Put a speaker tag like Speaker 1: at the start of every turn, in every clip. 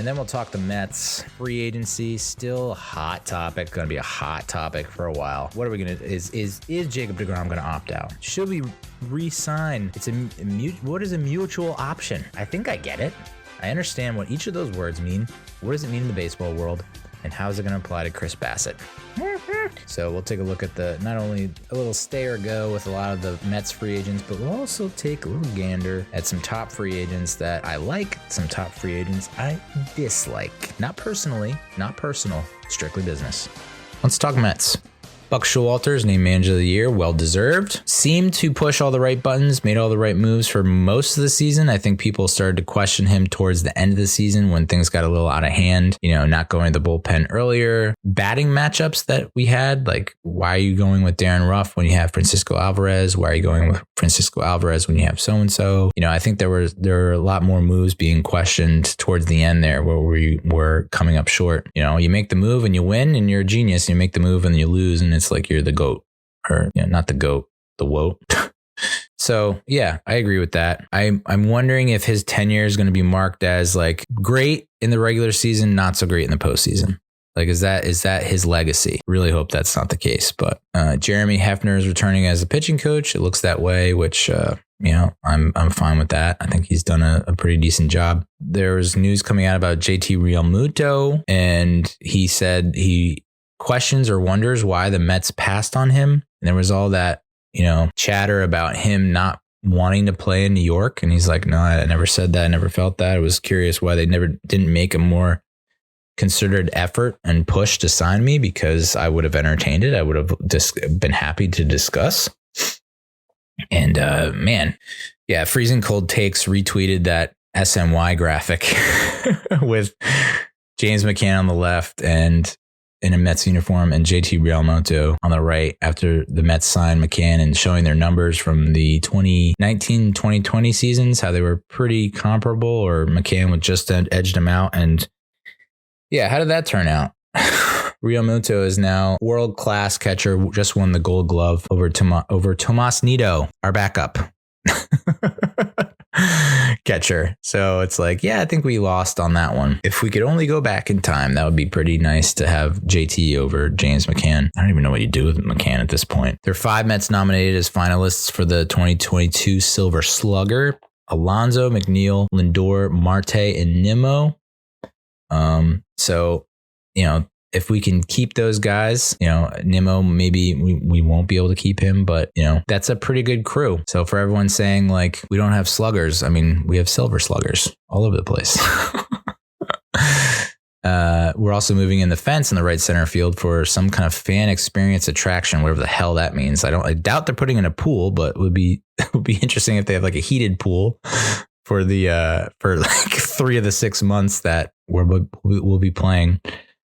Speaker 1: And then we'll talk the Mets. Free agency, still a hot topic. Going to be a hot topic for a while. What are we going to... Is Jacob deGrom going to opt out? Should we re-sign? What is a mutual option? I think I get it. I understand what each of those words mean. What does it mean in the baseball world? And how is it going to apply to Chris Bassett? So we'll take a look at not only a little stay or go with a lot of the Mets free agents, but we'll also take a little gander at some top free agents that I like, some top free agents I dislike. Not personally, not personal, strictly business. Let's talk Mets. Buck Showalter is named Manager of the Year, well deserved. Seemed to push all the right buttons, made all the right moves for most of the season. I think people started to question him towards the end of the season when things got a little out of hand, not going to the bullpen earlier. Batting matchups that we had, like why are you going with Darren Ruff when you have Francisco Alvarez? Why are you going with Francisco Alvarez when you have so-and-so? I think there were a lot more moves being questioned towards the end there where we were coming up short. You make the move and you win and you're a genius. You make the move and you lose and it's like you're the GOAT, or not the GOAT, the WOAT. So yeah, I agree with that. I'm wondering if his tenure is going to be marked as like great in the regular season, not so great in the postseason. Like, is that his legacy? Really hope that's not the case. But Jeremy Hefner is returning as a pitching coach. It looks that way, which I'm fine with that. I think he's done a pretty decent job. There's news coming out about JT Realmuto, and he said he questions or wonders why the Mets passed on him. And there was all that, chatter about him not wanting to play in New York. And he's like, no, I never said that. I never felt that. I was curious why they didn't make a more considered effort and push to sign me, because I would have entertained it. I would have just been happy to discuss. And Freezing Cold Takes retweeted that SNY graphic with James McCann on the left and in a Mets uniform and JT Realmuto on the right after the Mets signed McCann, and showing their numbers from the 2019-2020 seasons, how they were pretty comparable, or McCann would just edged him out. And yeah, how did that turn out? Realmuto is now world-class catcher, just won the Gold Glove over Tomas Nido, our backup catcher. So it's like, yeah, I think we lost on that one. If we could only go back in time, that would be pretty nice to have JT over James McCann. I don't even know what you do with McCann at this point. There are 5 Mets nominated as finalists for the 2022 Silver Slugger: Alonso, McNeil, Lindor, Marte, and Nimmo. So, if we can keep those guys, Nimmo, maybe we won't be able to keep him, but that's a pretty good crew. So for everyone saying like, we don't have sluggers, I mean, we have silver sluggers all over the place. We're also moving in the fence in the right center field for some kind of fan experience attraction, whatever the hell that means. I doubt they're putting in a pool, but it would be interesting if they have like a heated pool for for like 3 of the 6 months that we'll be playing.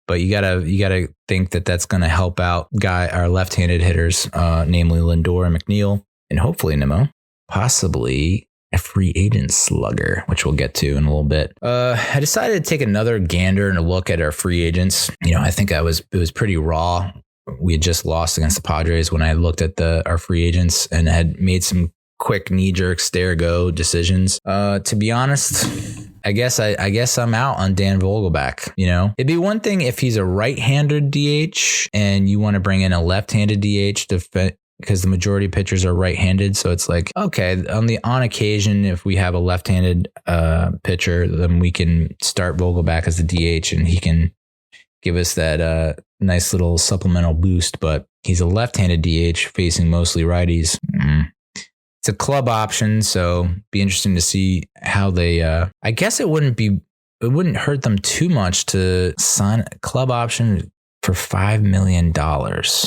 Speaker 1: But you gotta think that that's going to help out our left-handed hitters, namely Lindor and McNeil, and hopefully Nimmo, possibly a free agent slugger, which we'll get to in a little bit. I decided to take another gander and a look at our free agents. I think it was pretty raw. We had just lost against the Padres when I looked at our free agents and had made some quick knee-jerk stare-go decisions. To be honest, I guess I'm out on Dan Vogelbach. It'd be one thing if he's a right-handed DH and you want to bring in a left-handed DH because the majority of pitchers are right-handed. So it's like, okay, on occasion, if we have a left-handed pitcher, then we can start Vogelbach as the DH and he can give us that nice little supplemental boost. But he's a left-handed DH facing mostly righties. It's a club option, so be interesting to see how they. I guess it wouldn't hurt them too much to sign a club option for $5 million,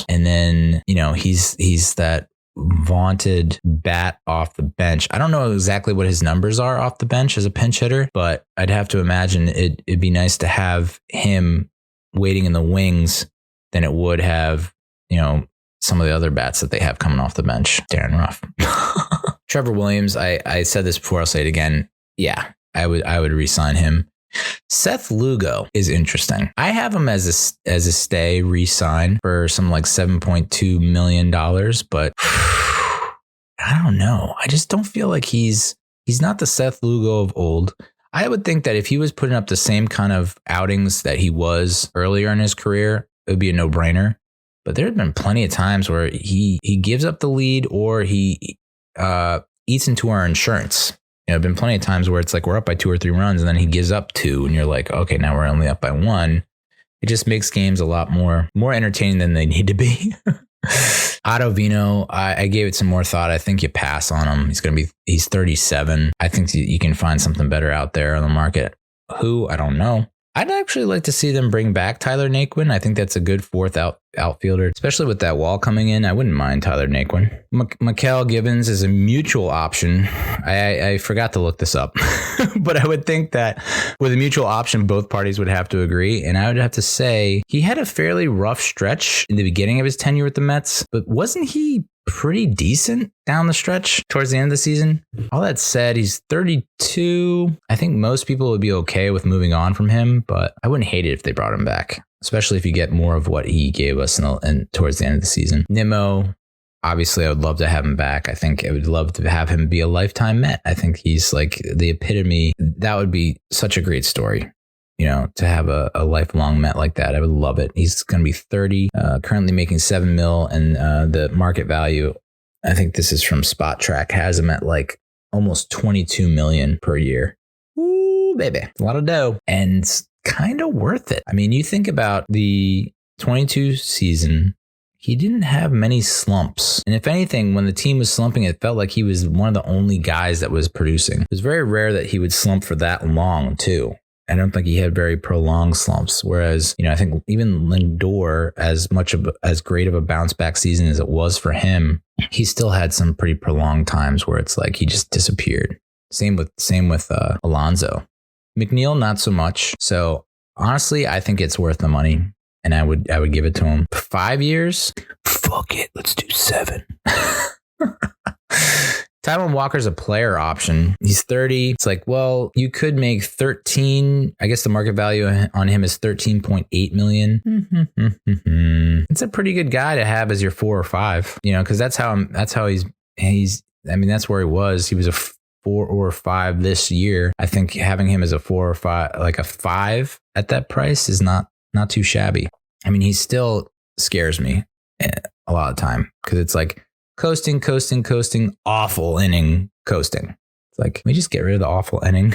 Speaker 1: and then he's that vaunted bat off the bench. I don't know exactly what his numbers are off the bench as a pinch hitter, but I'd have to imagine it'd be nice to have him waiting in the wings than it would have some of the other bats that they have coming off the bench. Darren Ruff. Trevor Williams, I said this before, I'll say it again. Yeah, I would re-sign him. Seth Lugo is interesting. I have him as a stay re-sign for some like $7.2 million, but I don't know. I just don't feel like he's not the Seth Lugo of old. I would think that if he was putting up the same kind of outings that he was earlier in his career, it would be a no-brainer. But there have been plenty of times where he gives up the lead or he eats into our insurance. You know, been plenty of times where it's like we're up by 2 or 3 runs and then he gives up 2 and you're like, okay, now we're only up by 1. It just makes games a lot more entertaining than they need to be. Ottavino, I gave it some more thought. I think you pass on him. He's 37. I think you can find something better out there on the market. Who? I don't know. I'd actually like to see them bring back Tyler Naquin. I think that's a good 4th outfielder, especially with that wall coming in. I wouldn't mind Tyler Naquin. Mikael Gibbons is a mutual option. I forgot to look this up, but I would think that with a mutual option, both parties would have to agree. And I would have to say he had a fairly rough stretch in the beginning of his tenure with the Mets, but wasn't he pretty decent down the stretch towards the end of the season? All that said, he's 32. I think most people would be okay with moving on from him, but I wouldn't hate it if they brought him back, especially if you get more of what he gave us towards the end of the season. Nimmo, obviously, I would love to have him back. I think I would love to have him be a lifetime Met. I think he's like the epitome. That would be such a great story. You know, to have a lifelong Met like that. I would love it. He's going to be 30, currently making $7 million, and the market value, I think this is from Spot Track, has him at like almost $22 million per year. Ooh, baby. A lot of dough. And kind of worth it. I mean, you think about the 22 season, he didn't have many slumps. And if anything, when the team was slumping, it felt like he was one of the only guys that was producing. It was very rare that he would slump for that long, too. I don't think he had very prolonged slumps. Whereas, you know, I think even Lindor, as great of a bounce back season as it was for him, he still had some pretty prolonged times where it's like he just disappeared. Same with Alonso. McNeil, not so much. So honestly, I think it's worth the money, and I would give it to him. 5 years? Fuck it, let's do 7. Taijuan Walker's a player option. He's 30. It's like, well, you could make 13. I guess the market value on him is 13.8 million. It's a pretty good guy to have as your 4 or 5, you know, because that's how he's, I mean, that's where he was. He was a 4 or 5 this year. I think having him as a 4 or 5, like a 5 at that price is not too shabby. I mean, he still scares me a lot of the time because it's like, coasting, awful inning coasting. It's like, can we just get rid of the awful inning?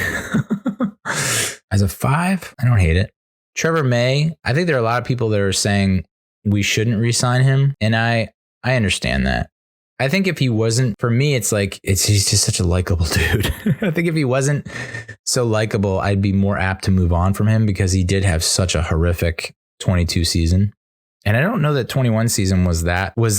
Speaker 1: As a 5, I don't hate it. Trevor May, I think there are a lot of people that are saying we shouldn't re-sign him. And I understand that. I think if he wasn't, for me, it's like, he's just such a likable dude. I think if he wasn't so likable, I'd be more apt to move on from him because he did have such a horrific 22 season. And I don't know that 21 season was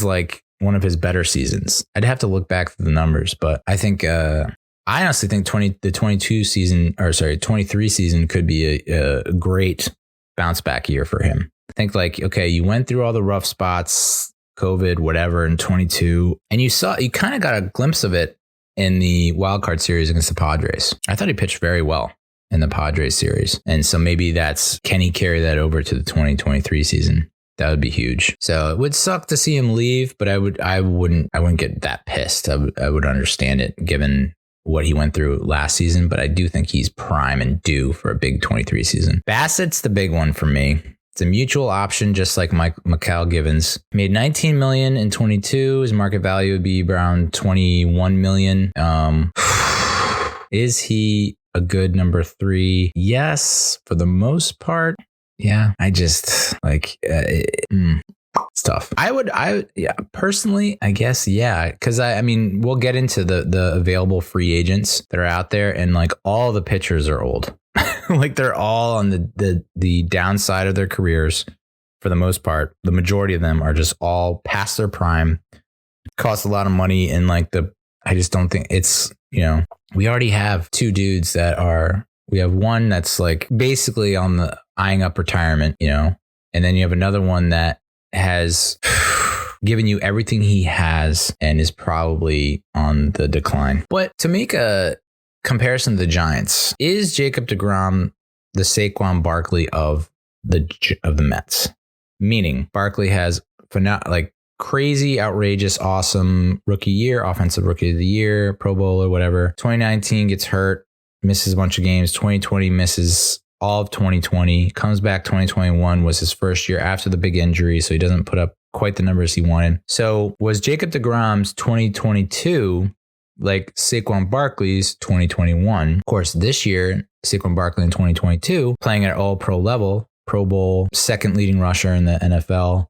Speaker 1: like one of his better seasons. I'd have to look back through the numbers, but I think I honestly think the 23 season could be a great bounce back year for him. I think like, okay, you went through all the rough spots, COVID, whatever, in 22, and you kind of got a glimpse of it in the wild card series against the Padres. I thought he pitched very well in the Padres series. And so maybe can he carry that over to the 2023 season? That would be huge. So it would suck to see him leave, but I wouldn't get that pissed. I would understand it given what he went through last season, but I do think he's prime and due for a big 23 season. Bassett's the big one for me. It's a mutual option, just like Mikael Gibbons. Made $19 million in 22. His market value would be around $21 million. Is he a good number 3? Yes, for the most part. Yeah, I just like it's tough. Yeah, personally, I guess, yeah, because I mean, we'll get into the available free agents that are out there, and like all the pitchers are old. Like they're all on the downside of their careers for the most part. The majority of them are just all past their prime, cost a lot of money, and like I just don't think it's, you know, we already have 2 dudes that are. We have one that's like basically on the eyeing up retirement, you know, and then you have another one that has given you everything he has and is probably on the decline. But to make a comparison to the Giants, is Jacob deGrom the Saquon Barkley of the Mets? Meaning Barkley has like crazy, outrageous, awesome rookie year, offensive rookie of the year, Pro Bowler, whatever. 2019 gets hurt. misses a bunch of games. 2020 misses all of 2020. Comes back 2021 was his first year after the big injury, so he doesn't put up quite the numbers he wanted. So was Jacob deGrom's 2022 like Saquon Barkley's 2021? Of course, this year, Saquon Barkley in 2022, playing at all pro level, Pro Bowl, second leading rusher in the NFL,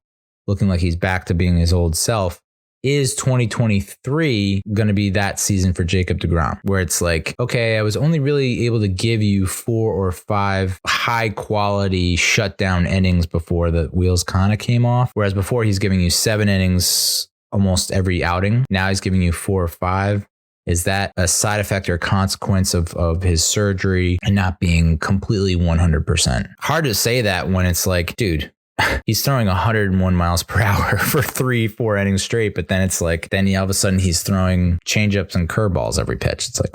Speaker 1: looking like he's back to being his old self. Is 2023 going to be that season for Jacob deGrom, where it's like, okay, I was only really able to give you 4 or 5 high quality shutdown innings before the wheels kind of came off. Whereas before he's giving you 7 innings almost every outing. Now he's giving you 4 or 5. Is that a side effect or consequence of his surgery and not being completely 100%? Hard to say that when it's like, dude, he's throwing 101 miles per hour for 3-4 innings straight, but then it's like, then all of a sudden he's throwing changeups and curveballs every pitch. It's like,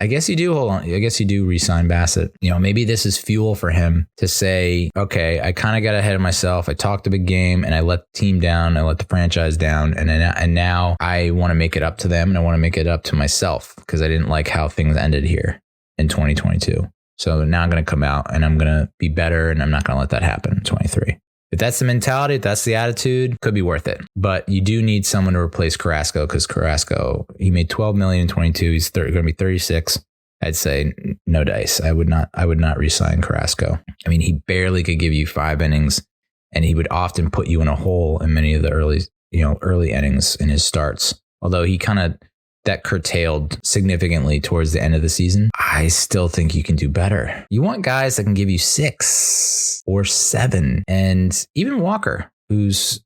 Speaker 1: I guess you do hold on. I guess you do re-sign Bassett. You know, maybe this is fuel for him to say, okay, I kind of got ahead of myself. I talked a big game and I let the team down. I let the franchise down. And now I want to make it up to them and I want to make it up to myself because I didn't like how things ended here in 2022. So now I'm going to come out and I'm going to be better and I'm not going to let that happen in 23. If that's the mentality, if that's the attitude, could be worth it. But you do need someone to replace Carrasco because Carrasco, he made $12 million in 22. He's going to be 36. I'd say no dice. I would not re-sign Carrasco. I mean, he barely could give you 5 innings and he would often put you in a hole in many of the early innings in his starts. Although he kind of that curtailed significantly towards the end of the season. I still think you can do better. You want guys that can give you 6 or 7. And even Walker, who's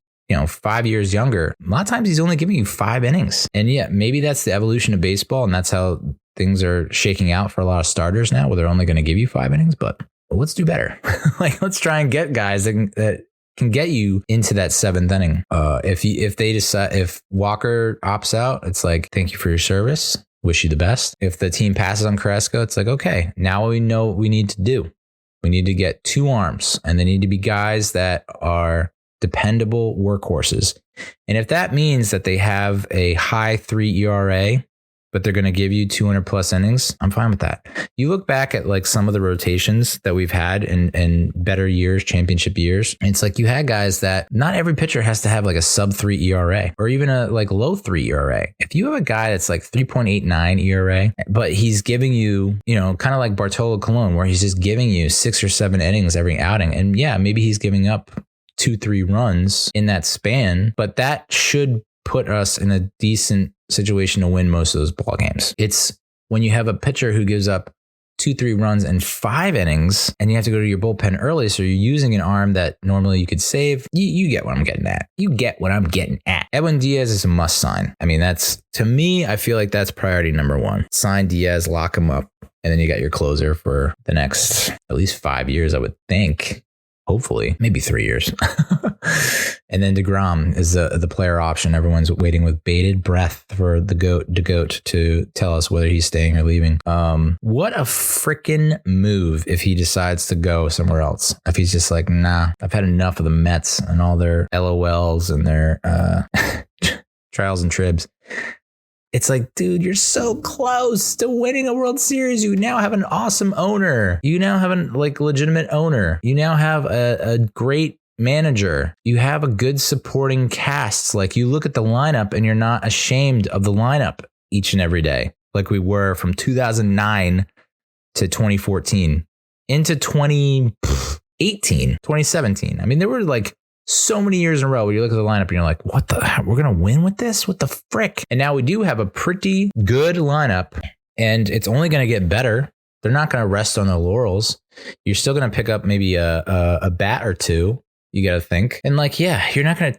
Speaker 1: 5 years younger, a lot of times he's only giving you 5 innings. And yeah, maybe that's the evolution of baseball. And that's how things are shaking out for a lot of starters now, where they're only going to give you 5 innings. But let's do better. Let's try and get guys that can get you into that 7th inning. If Walker opts out, it's like, thank you for your service. Wish you the best. If the team passes on Carrasco, it's like, okay, now we know what we need to do. We need to get 2 arms, and they need to be guys that are dependable workhorses. And if that means that they have a high 3 ERA, but they're going to give you 200 plus innings, I'm fine with that. You look back at like some of the rotations that we've had in better years, championship years. And it's like you had guys that not every pitcher has to have like a sub 3 ERA or even a like low 3 ERA. If you have a guy that's like 3.89 ERA, but he's giving you, kind of like Bartolo Colon, where he's just giving you 6 or 7 innings every outing. And yeah, maybe he's giving up 2-3 runs in that span, but that should put us in a decent situation to win most of those ball games. It's when you have a pitcher who gives up 2-3 runs in 5 innings and you have to go to your bullpen early, so you're using an arm that normally you could save. You get what I'm getting at. You get what I'm getting at. Edwin Diaz is a must sign. I mean, that's, to me, I feel like that's priority number 1. Sign Diaz, lock him up, and then you got your closer for the next at least 5 years, I would think. Hopefully, maybe 3 years. And then deGrom is the player option. Everyone's waiting with bated breath for the goat to tell us whether he's staying or leaving. What a freaking move if he decides to go somewhere else. If he's just like, nah, I've had enough of the Mets and all their LOLs and their trials and tribs. It's like, dude, you're so close to winning a World Series. You now have an awesome owner. You now have a legitimate owner. You now have a great manager. You have a good supporting cast. Like, you look at the lineup and you're not ashamed of the lineup each and every day, like we were from 2009 to 2014 into 2018, 2017. I mean, there were like so many years in a row where you look at the lineup and you're like, what the heck? We're going to win with this? What the frick? And now we do have a pretty good lineup, and it's only going to get better. They're not going to rest on their laurels. You're still going to pick up maybe a bat or 2. You got to think. And like, yeah,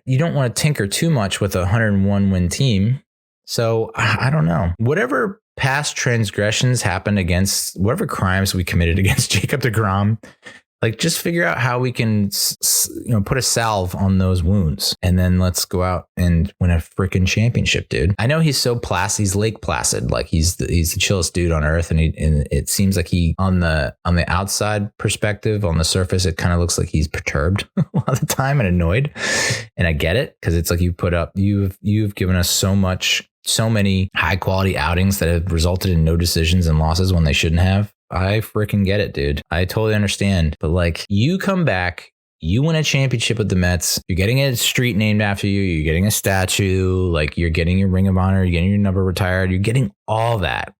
Speaker 1: you don't want to tinker too much with a 101 win team. So I don't know. Whatever past transgressions happened against, whatever crimes we committed against Jacob deGrom, like, just figure out how we can, put a salve on those wounds, and then let's go out and win a freaking championship, dude. I know he's so placid. He's Lake Placid. Like, he's the chillest dude on earth. And it seems like he, on the outside perspective, on the surface, it kind of looks like he's perturbed a lot of the time and annoyed. And I get it, because it's like you've given us so much so many high quality outings that have resulted in no decisions and losses when they shouldn't have. I freaking get it, dude. I totally understand. But like, you come back, you win a championship with the Mets. You're getting a street named after you. You're getting a statue. Like, you're getting your Ring of Honor. You're getting your number retired. You're getting all that.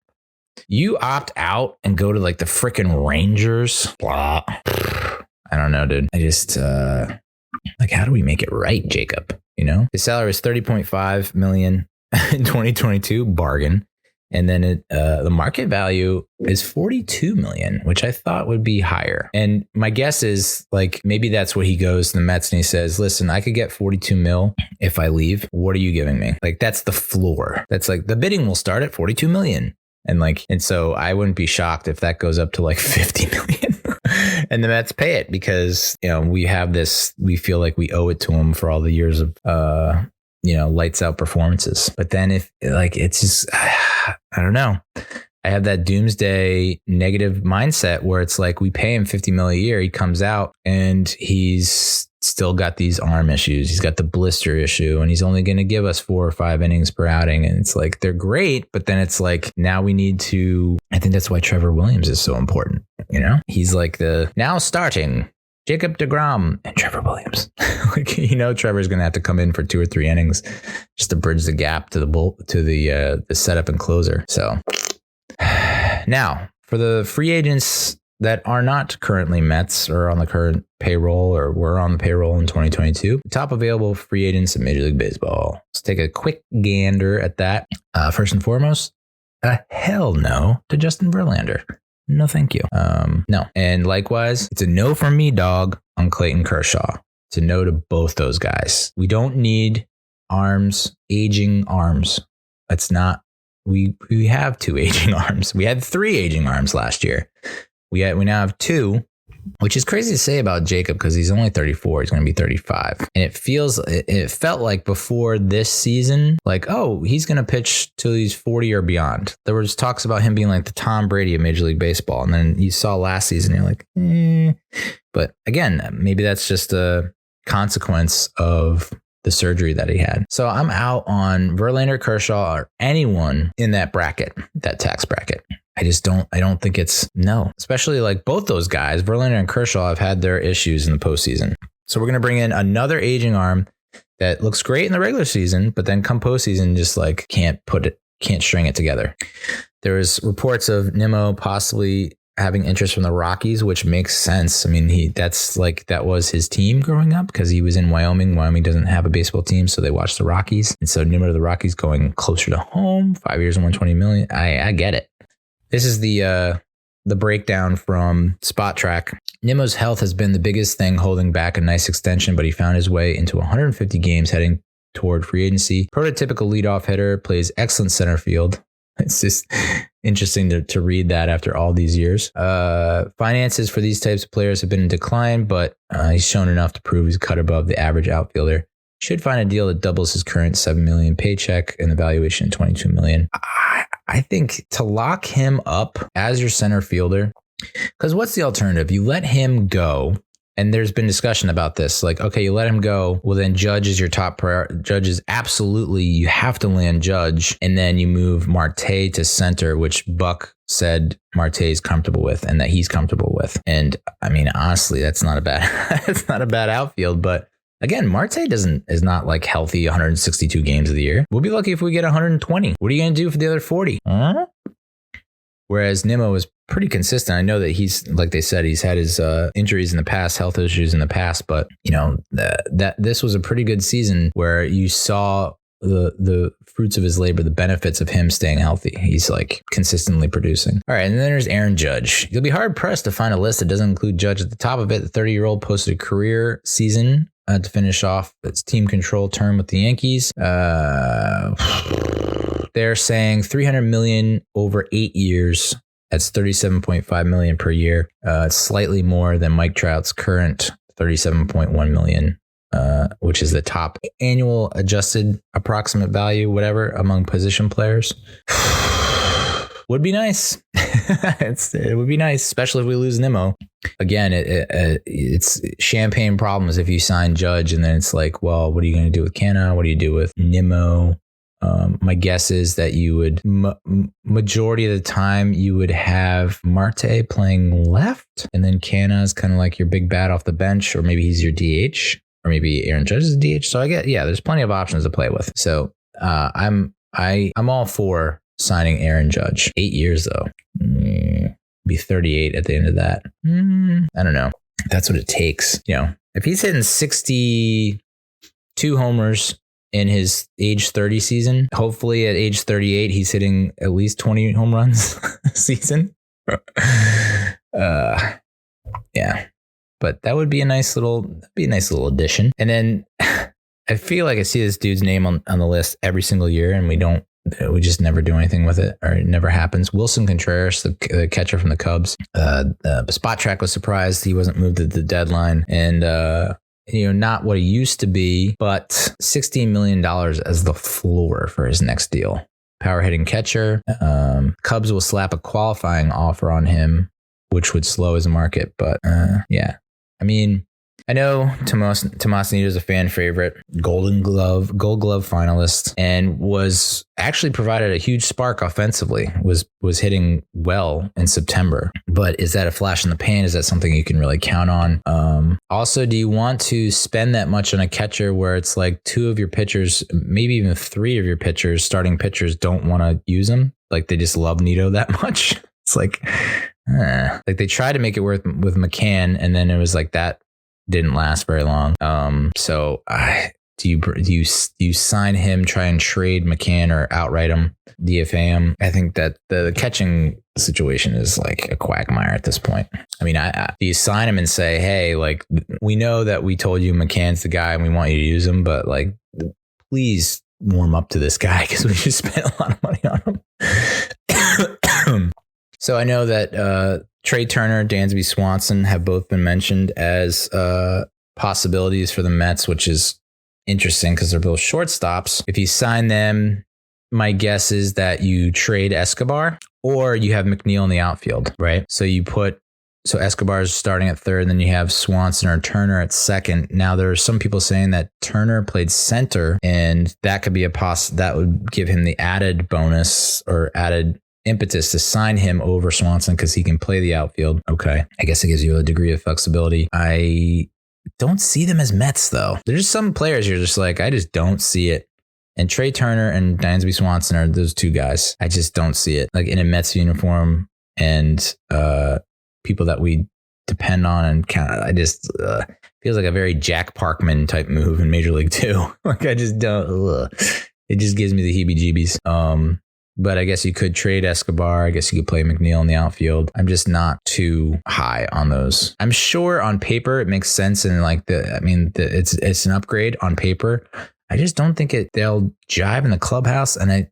Speaker 1: You opt out and go to like the freaking Rangers. Blah. I don't know, dude. I just like, how do we make it right, Jacob? You know, his salary is $30.5 million in 2022, bargain. And then the market value is $42 million, which I thought would be higher. And my guess is like, maybe that's what he goes to the Mets and he says, listen, I could get 42 mil if I leave. What are you giving me? Like, that's the floor. That's like, the bidding will start at 42 million. And so I wouldn't be shocked if that goes up to like 50 million and the Mets pay it because, you know, we feel like we owe it to him for all the years of, lights out performances. But then if like, it's just, I don't know. I have that doomsday negative mindset where it's like, we pay him 50 mil a year. He comes out and he's still got these arm issues. He's got the blister issue and he's only going to give us 4 or 5 innings per outing. And it's like, they're great. But then it's like, now we need to, I think that's why Trevor Williams is so important. You know, he's like the now starting Jacob deGrom and Trevor Williams. Like, you know, Trevor's going to have to come in for 2 or 3 innings just to bridge the gap to the setup and closer. So now for the free agents that are not currently Mets or on the current payroll or were on the payroll in 2022, the top available free agents in Major League Baseball. Let's take a quick gander at that. First and foremost, a hell no to Justin Verlander. No, thank you. No. And likewise, it's a no from me, dog, on Clayton Kershaw. It's a no to both those guys. We don't need aging arms. That's not, we have 2 aging arms. We had 3 aging arms last year. We now have 2, which is crazy to say about Jacob because he's only 34. He's going to be 35. And it felt like before this season, like, oh, he's going to pitch till he's 40 or beyond. There was talks about him being like the Tom Brady of Major League Baseball. And then you saw last season, you're like, But again, maybe that's just a consequence of the surgery that he had. So I'm out on Verlander, Kershaw, or anyone in that bracket, that tax bracket. I don't think it's no, especially like both those guys, Verlander and Kershaw, have had their issues in the postseason. So we're going to bring in another aging arm that looks great in the regular season, but then come postseason, just like can't string it together. There's reports of Nimmo possibly having interest from the Rockies, which makes sense. I mean, that was his team growing up because he was in Wyoming. Wyoming doesn't have a baseball team, so they watch the Rockies. And so Nimmo to the Rockies going closer to home, 5 years and $120 million. I get it. This is the breakdown from Spot Track. Nimmo's health has been the biggest thing holding back a nice extension, but he found his way into 150 games heading toward free agency. Prototypical leadoff hitter, plays excellent center field. It's just interesting to read that after all these years. Finances for these types of players have been in decline, but he's shown enough to prove he's cut above the average outfielder. Should find a deal that doubles his current $7 million paycheck and the valuation $22 million. I think to lock him up as your center fielder, because what's the alternative? You let him go, and there's been discussion about this. Like, okay, you let him go. Well, then Judge is your top priority. Judge is absolutely, you have to land Judge, and then you move Marte to center, which Buck said Marte is comfortable with and that he's comfortable with. And I mean, honestly, that's not a bad outfield, but again, Marte is not like healthy 162 games of the year. We'll be lucky if we get 120. What are you going to do for the other 40? Huh? Whereas Nimmo is pretty consistent. I know that he's, like they said, he's had his injuries in the past, health issues in the past, but you know, that this was a pretty good season where you saw the fruits of his labor, the benefits of him staying healthy. He's like consistently producing. All right. And then there's Aaron Judge. You'll be hard pressed to find a list that doesn't include Judge at the top of it. The 30-year-old posted a career season to finish off its team control term with the Yankees. They're saying $300 million over 8 years. That's $37.5 million per year. It's slightly more than Mike Trout's current $37.1 million, which is the top annual adjusted approximate value, whatever, among position players. Would be nice. It would be nice, especially if we lose Nimmo. Again, it's champagne problems if you sign Judge and then it's like, well, what are you going to do with Canna? What do you do with Nimmo? My guess is that you would majority of the time you would have Marte playing left, and then Canna is kind of like your big bat off the bench, or maybe he's your DH, or maybe Aaron Judge is a DH. So I get, there's plenty of options to play with. So I'm all for signing Aaron Judge. 8 years though. Be 38 at the end of that. I don't know. That's what it takes. If he's hitting 62 homers in his age 30 season, hopefully at age 38, he's hitting at least 20 home runs a season. Yeah, but that would be a nice little addition. And then I feel like I see this dude's name on the list every single year, and we just never do anything with it, or it never happens. Wilson Contreras, the catcher from the Cubs. Spot Track was surprised he wasn't moved at the deadline, and not what he used to be, but $16 million as the floor for his next deal. Power hitting catcher. Cubs will slap a qualifying offer on him, which would slow his market. But yeah, I mean, I know Tomas Nido is a fan favorite, Gold Glove finalist, and was actually provided a huge spark offensively, was hitting well in September. But is that a flash in the pan? Is that something you can really count on? Also, do you want to spend that much on a catcher where it's like two of your pitchers, maybe even three of your pitchers, starting pitchers, don't want to use him? Like they just love Nido that much? It's like they tried to make it work with McCann, and then it was like that didn't last very long. So do you sign him, try and trade McCann, or outright him, DFA him? I think that the catching situation is like a quagmire at this point. I mean, do you sign him and say, hey, like, we know that we told you McCann's the guy and we want you to use him, but like, please warm up to this guy because we just spent a lot of money on him. So I know that Trey Turner, Dansby Swanson have both been mentioned as possibilities for the Mets, which is interesting because they're both shortstops. If you sign them, my guess is that you trade Escobar, or you have McNeil in the outfield, right? So Escobar is starting at third, and then you have Swanson or Turner at second. Now there are some people saying that Turner played center, and that could be that would give him the added bonus or added impetus to sign him over Swanson because he can play the outfield. Okay. I guess it gives you a degree of flexibility. I don't see them as Mets though. There's some players you're just like, I just don't see it. And Trey Turner and Dansby Swanson are those two guys. I just don't see it. Like in a Mets uniform, and people that we depend on and count. I just feels like a very Jack Parkman type move in Major League 2. Like I just don't. It just gives me the heebie-jeebies. But I guess you could trade Escobar. I guess you could play McNeil in the outfield. I'm just not too high on those. I'm sure on paper it makes sense, and like it's an upgrade on paper. I just don't think they'll jive in the clubhouse, and I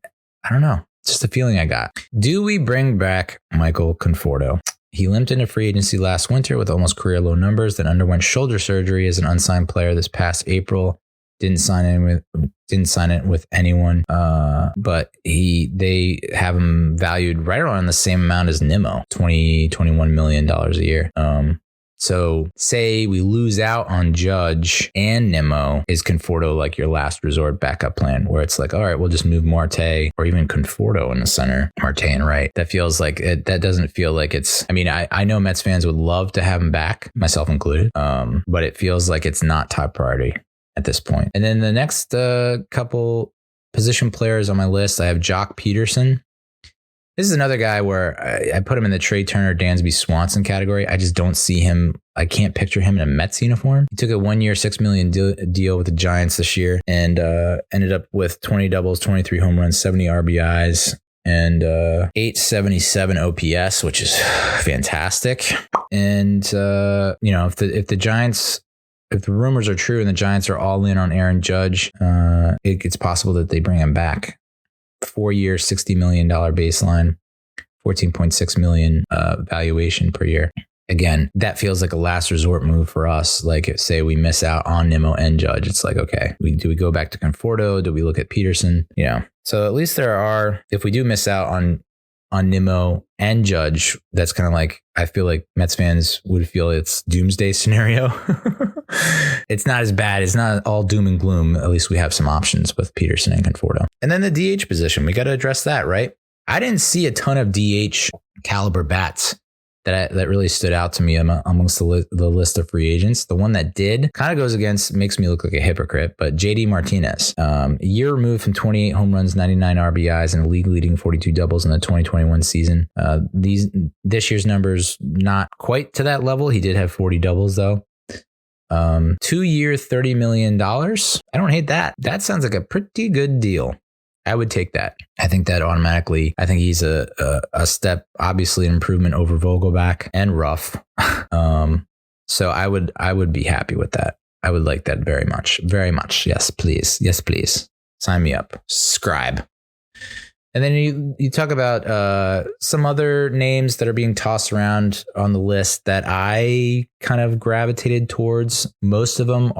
Speaker 1: don't know. It's just a feeling I got. Do we bring back Michael Conforto? He limped into free agency last winter with almost career low numbers, then underwent shoulder surgery as an unsigned player this past April. Didn't sign it with anyone. But they have him valued right around the same amount as Nimmo, $21 million a year. So say we lose out on Judge and Nimmo, is Conforto like your last resort backup plan, where it's like, all right, we'll just move Marte or even Conforto in the center, Marte and right. That feels like that doesn't feel like it's, I mean, I know Mets fans would love to have him back, myself included. But it feels like it's not top priority at this point. And then the next couple position players on my list, I have Jock Peterson. This is another guy where I put him in the Trey Turner, Dansby Swanson category. I just don't see him. I can't picture him in a Mets uniform. He took a 1 year, $6 million deal with the Giants this year, and ended up with 20 doubles, 23 home runs, 70 RBIs, and 877 OPS, which is fantastic. And if the Giants, if the rumors are true and the Giants are all in on Aaron Judge, it's possible that they bring him back. 4 year, $60 million baseline, 14.6 million valuation per year. Again, that feels like a last resort move for us. Like if, say we miss out on Nimmo and Judge, it's like, okay, do we go back to Conforto? Do we look at Peterson? So at least there are, if we do miss out on Nimmo and Judge, that's kind of like, I feel like Mets fans would feel it's doomsday scenario. it's not as bad. It's not all doom and gloom. At least we have some options with Peterson and Conforto. And then the DH position, we got to address that, right? I didn't see a ton of DH caliber bats that really stood out to me amongst the list of free agents. The one that did kind of goes against, makes me look like a hypocrite, but JD Martinez, a year removed from 28 home runs, 99 RBIs, and a league leading 42 doubles in the 2021 season. This year's numbers, not quite to that level. He did have 40 doubles though. 2-year, $30 million. I don't hate that. That sounds like a pretty good deal. I would take that. I think that automatically, I think he's a step, obviously an improvement over Vogelbach and Ruff. So I would be happy with that. I would like that very much. Very much. Yes, please. Yes, please. Sign me up. Subscribe. And then you talk about some other names that are being tossed around on the list that I kind of gravitated towards. Most of them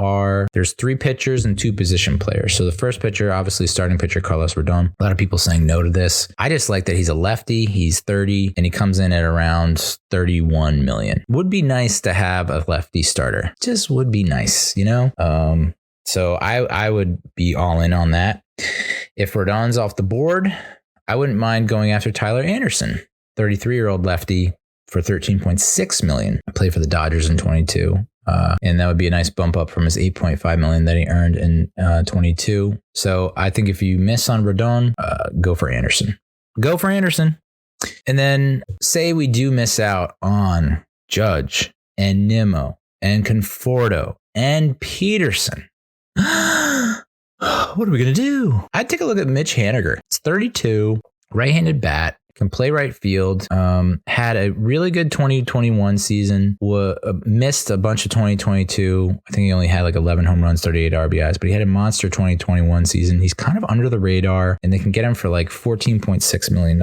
Speaker 1: there's 3 pitchers and 2 position players. So the first pitcher, obviously starting pitcher, Carlos Rodon. A lot of people saying no to this. I just like that he's a lefty. He's 30 and he comes in at around 31 million. Would be nice to have a lefty starter. Just would be nice, you know? So I would be all in on that. If Rodon's off the board, I wouldn't mind going after Tyler Anderson, 33-year-old lefty for $13.6 million. I played for the Dodgers in 22. And that would be a nice bump up from his $8.5 million that he earned in 22. So I think if you miss on Rodon, go for Anderson. Go for Anderson. And then say we do miss out on Judge and Nimmo and Conforto and Peterson. What are we going to do? I'd take a look at Mitch Haniger. It's 32, right-handed bat, can play right field, had a really good 2021 season, missed a bunch of 2022. I think he only had like 11 home runs, 38 RBIs, but he had a monster 2021 season. He's kind of under the radar, and they can get him for like $14.6 million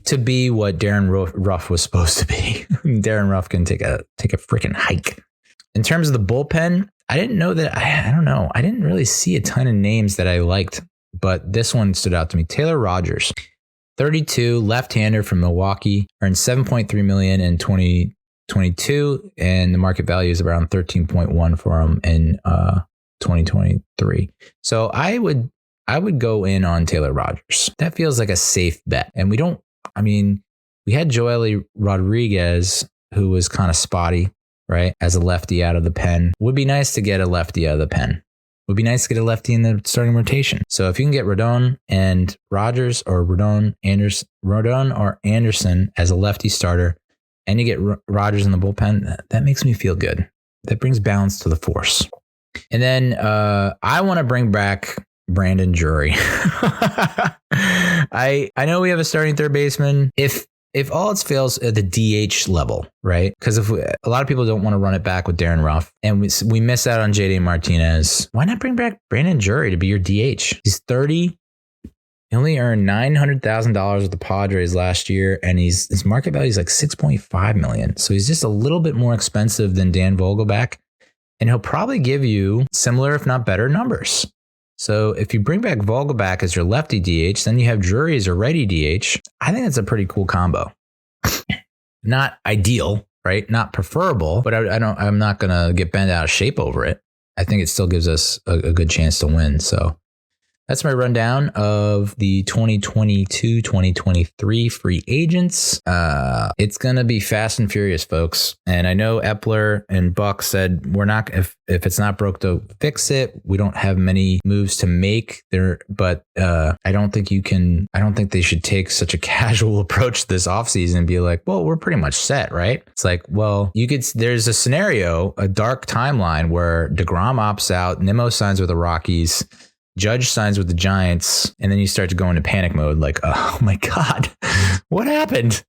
Speaker 1: to be what Darren Ruff was supposed to be. Darren Ruff can take a freaking hike. In terms of the bullpen, I didn't know that. I don't know. I didn't really see a ton of names that I liked, but this one stood out to me. Taylor Rogers, 32, left-hander from Milwaukee, earned $7.3 million in 2022, and the market value is around 13.1 for him in 2023. So I would go in on Taylor Rogers. That feels like a safe bet, and we had Joely Rodriguez, who was kind of spotty, right? As a lefty out of the pen. Would be nice to get a lefty out of the pen. Would be nice to get a lefty in the starting rotation. So if you can get Rodon and Rogers or Rodon or Anderson as a lefty starter, and you get Rogers in the bullpen, that makes me feel good. That brings balance to the force. And then I want to bring back Brandon Drury. I know we have a starting third baseman. If all else fails at the DH level, right? Because a lot of people don't want to run it back with Darren Ruff, and we miss out on JD Martinez, why not bring back Brandon Drury to be your DH? He's 30. He only earned $900,000 with the Padres last year, and his market value is like $6.5 million. So he's just a little bit more expensive than Dan Vogelbach, and he'll probably give you similar, if not better, numbers. So if you bring back Vogelbach as your lefty DH, then you have Drury as your righty DH. I think that's a pretty cool combo. Not ideal, right? Not preferable, but I'm not going to get bent out of shape over it. I think it still gives us a good chance to win. So that's my rundown of the 2022-2023 free agents. It's going to be fast and furious, folks. And I know Epler and Buck said we're not, if it's not broke, to fix it. We don't have many moves to make there, but I don't think they should take such a casual approach this offseason and be like, well, we're pretty much set, right? It's like, well, there's a scenario, a dark timeline where DeGrom opts out, Nimmo signs with the Rockies, Judge signs with the Giants, and then you start to go into panic mode like, oh my God, what happened?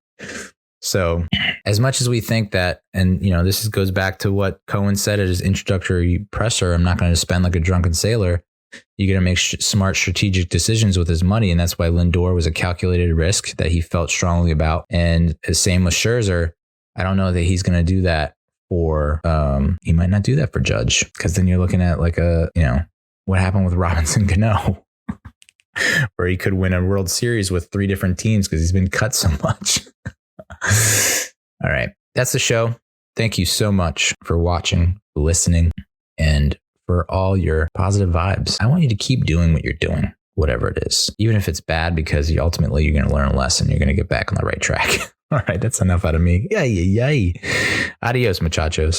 Speaker 1: So as much as we think that, and this goes back to what Cohen said at his introductory presser, I'm not going to spend like a drunken sailor. You're going to make smart strategic decisions with his money. And that's why Lindor was a calculated risk that he felt strongly about. And the same with Scherzer. I don't know that he's going to do that he might not do that for Judge, because then you're looking at like what happened with Robinson Cano, where he could win a World Series with 3 different teams because he's been cut so much. All right. That's the show. Thank you so much for watching, listening. And for all your positive vibes, I want you to keep doing what you're doing, whatever it is, even if it's bad, because ultimately you're going to learn a lesson. You're going to get back on the right track. All right, that's enough out of me. Yay. Adios, muchachos.